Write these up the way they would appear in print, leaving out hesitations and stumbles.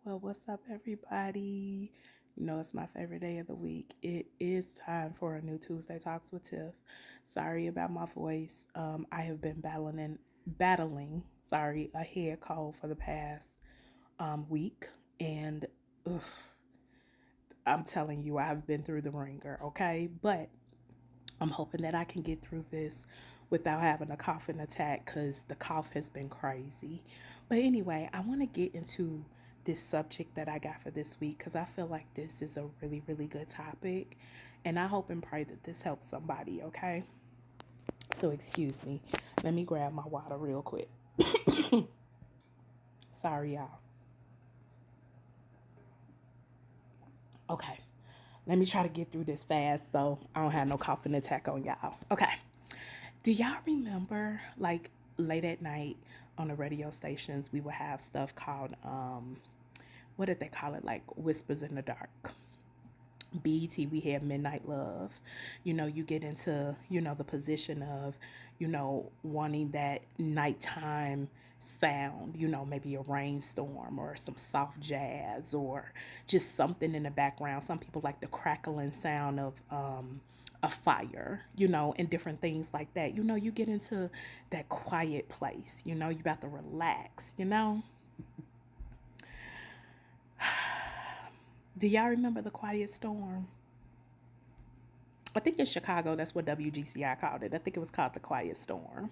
Well, what's up, everybody? You know, it's my favorite day of the week. It is time for a new Tuesday Talks with Tiff. Sorry about my voice. I have been battling, a head cold for the past week, and ugh, I'm telling you, I've been through the ringer. Okay, but I'm hoping that I can get through this without having a coughing attack because the cough has been crazy. But anyway, I want to get into this subject that I got for this week because I feel like this is a really, really good topic. And I hope and pray that this helps somebody, okay? So, excuse me. Let me grab my water real quick. Sorry, y'all. Okay. Let me try to get through this fast so I don't have no coughing attack on y'all. Okay. Do y'all remember, like, late at night on the radio stations, we would have stuff called, what did they call it? Like Whispers in the Dark. BET, we had Midnight Love. You know, you get into, the position of, wanting that nighttime sound, maybe a rainstorm or some soft jazz or just something in the background. Some people like the crackling sound of, a fire, and different things like that. You get into that quiet place, you about to relax. Do y'all remember the Quiet Storm? I think in Chicago, that's what WGCI called it. I think it was called the Quiet Storm.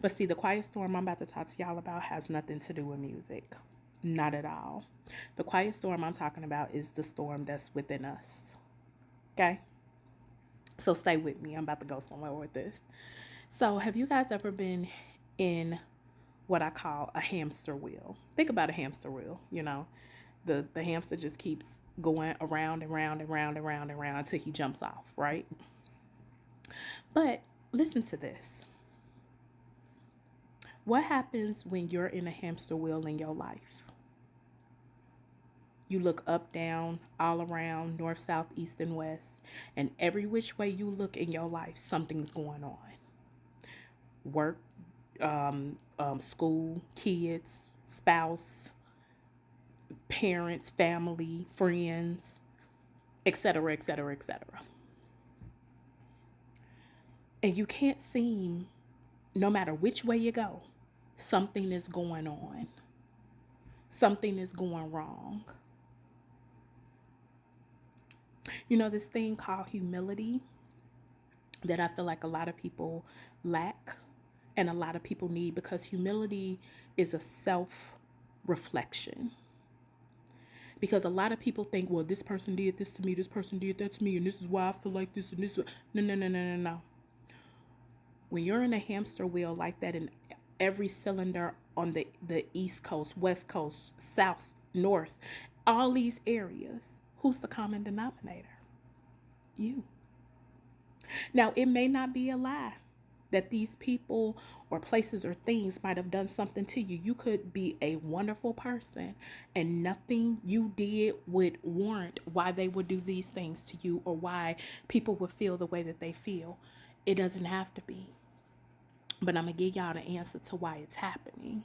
But see, the Quiet Storm I'm about to talk to y'all about has nothing to do with music. Not at all. The quiet storm I'm talking about is the storm that's within us. Okay? So stay with me. I'm about to go somewhere with this. So, have you guys ever been in what I call a hamster wheel? Think about a hamster wheel. The hamster just keeps going around and round and round and round and round until he jumps off, right? But listen to this. What happens when you're in a hamster wheel in your life? You look up, down, all around, north, south, east, and west, and every which way you look in your life, something's going on. Work, school, kids, spouse, parents, family, friends, etc., etc., etc. And you can't seem, no matter which way you go, something is going on. Something is going wrong. This thing called humility that I feel like a lot of people lack and a lot of people need, because humility is a self reflection. Because a lot of people think, well, this person did this to me, this person did that to me, and this is why I feel like this and this. No, no, no, no, no, no. When you're in a hamster wheel like that, and every cylinder on the East Coast, West Coast, South, North, all these areas, who's the common denominator? You. Now, it may not be a lie that these people or places or things might have done something to you. You could be a wonderful person and nothing you did would warrant why they would do these things to you or why people would feel the way that they feel. It doesn't have to be. But I'm going to give y'all the answer to why it's happening.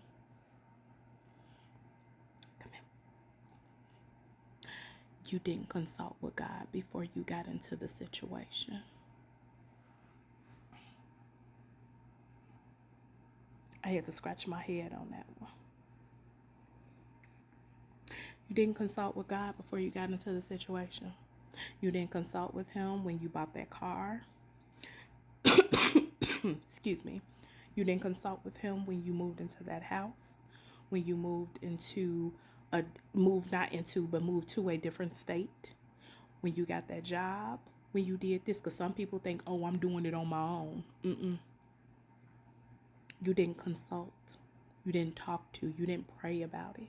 Come in. You didn't consult with God before you got into the situation. I had to scratch my head on that one. You didn't consult with God before you got into the situation. You didn't consult with Him when you bought that car. Excuse me. You didn't consult with Him when you moved into that house, when you moved not into, but moved to a different state, when you got that job, when you did this. Because some people think, oh, I'm doing it on my own. You didn't consult. You didn't talk to. You didn't pray about it.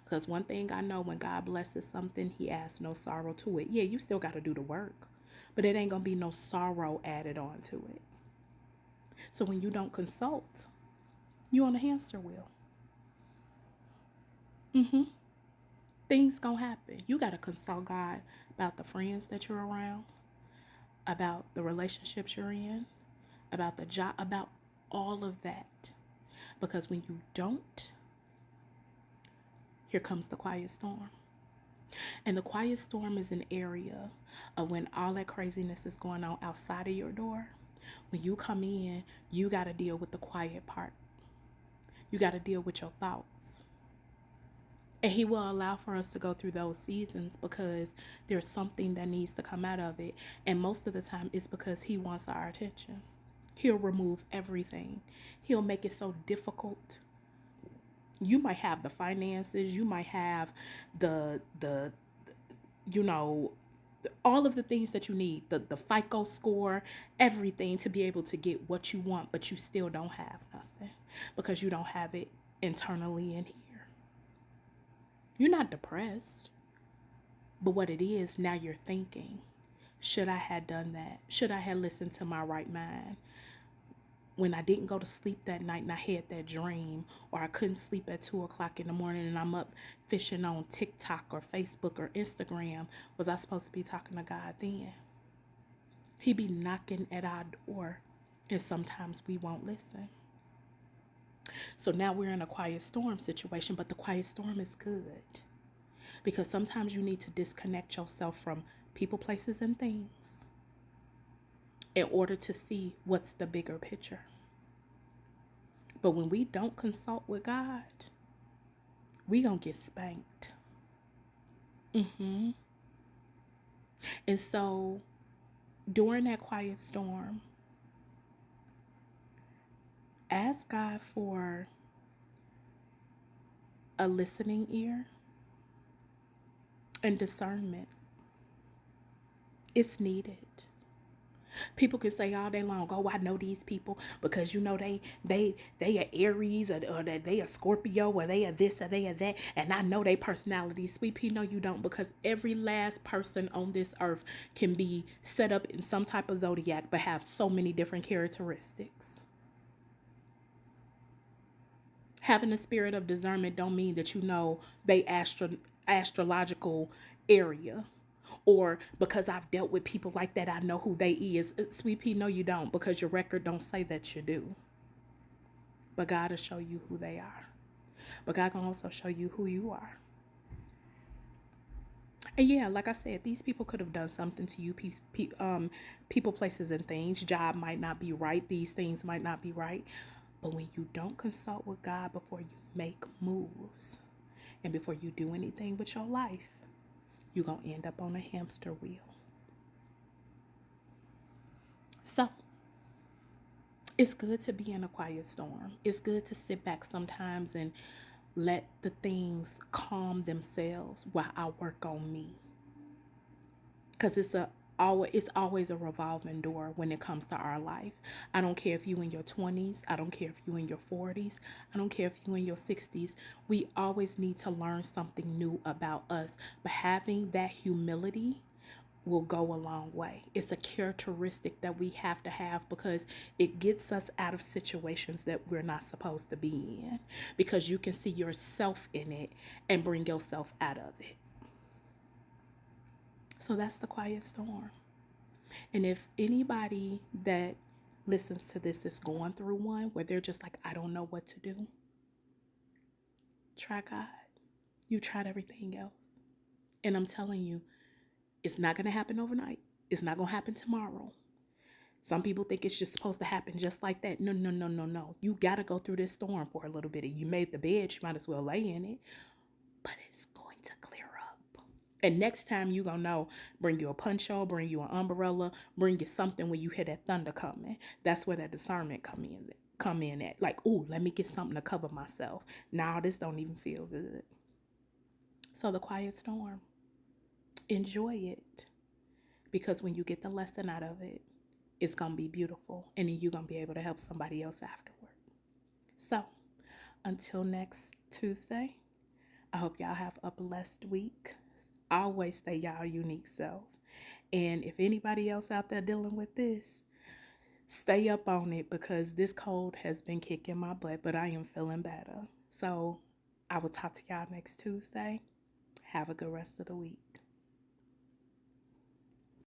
Because one thing I know, when God blesses something, He adds no sorrow to it. Yeah, you still got to do the work, but it ain't going to be no sorrow added on to it. So when you don't consult, you on a hamster wheel. Things going to happen. You got to consult God about the friends that you're around, about the relationships you're in, about the job, about all of that. Because when you don't, Here comes the quiet storm. And the quiet storm is an area of when all that craziness is going on outside of your door. When you come in, you got to deal with the quiet part. You got to deal with your thoughts. And he will allow for us to go through those seasons because there's something that needs to come out of it. And most of the time, it's because he wants our attention. He'll remove everything. He'll make it so difficult. You might have the finances, you might have the you know, all of the things that you need, the FICO score, everything to be able to get what you want, but you still don't have nothing because you don't have it internally in here. You're not depressed, but what it is, now you're thinking, should I have done that? Should I have listened to my right mind? When I didn't go to sleep that night and I had that dream, or I couldn't sleep at 2 o'clock in the morning and I'm up fishing on TikTok or Facebook or Instagram, was I supposed to be talking to God then? He be knocking at our door and sometimes we won't listen. So now we're in a quiet storm situation, but the quiet storm is good because sometimes you need to disconnect yourself from people, places, and things in order to see what's the bigger picture. But when we don't consult with God, we gonna get spanked. And so during that quiet storm, ask God for a listening ear and discernment. It's needed. People can say all day long, "Oh, I know these people because you know they are Aries or they are Scorpio or they are this or they are that, and I know their personality." Sweet pea, no, you don't, because every last person on this earth can be set up in some type of zodiac, but have so many different characteristics. Having a spirit of discernment don't mean that you know they astrological area. Or because I've dealt with people like that, I know who they is. Sweet pea, no, you don't, because your record don't say that you do. But God will show you who they are. But God can also show you who you are. And yeah, like I said, these people could have done something to you. People, places, and things. Job might not be right. These things might not be right. But when you don't consult with God before you make moves and before you do anything with your life, you're going to end up on a hamster wheel. So it's good to be in a quiet storm. It's good to sit back sometimes and let the things calm themselves while I work on me. Because it's always a revolving door when it comes to our life. I don't care if you in your 20s. I don't care if you in your 40s. I don't care if you in your 60s. We always need to learn something new about us. But having that humility will go a long way. It's a characteristic that we have to have because it gets us out of situations that we're not supposed to be in, because you can see yourself in it and bring yourself out of it. So that's the quiet storm. And if anybody that listens to this is going through one where they're just like, I don't know what to do, try God. You tried everything else. And I'm telling you, it's not going to happen overnight. It's not going to happen tomorrow. Some people think it's just supposed to happen just like that. No, no, no, no, no. You got to go through this storm for a little bit. You made the bed, you might as well lay in it. But it's going to clear up. And next time you're going to know, bring you a poncho, bring you an umbrella, bring you something when you hear that thunder coming. That's where that discernment come in at. Like, ooh, let me get something to cover myself. Now this don't even feel good. So the quiet storm, enjoy it. Because when you get the lesson out of it, it's going to be beautiful. And then you're going to be able to help somebody else afterward. So until next Tuesday, I hope y'all have a blessed week. Always stay y'all unique self. And if anybody else out there dealing with this, stay up on it, because this cold has been kicking my butt, but I am feeling better. So I will talk to y'all next Tuesday. Have a good rest of the week.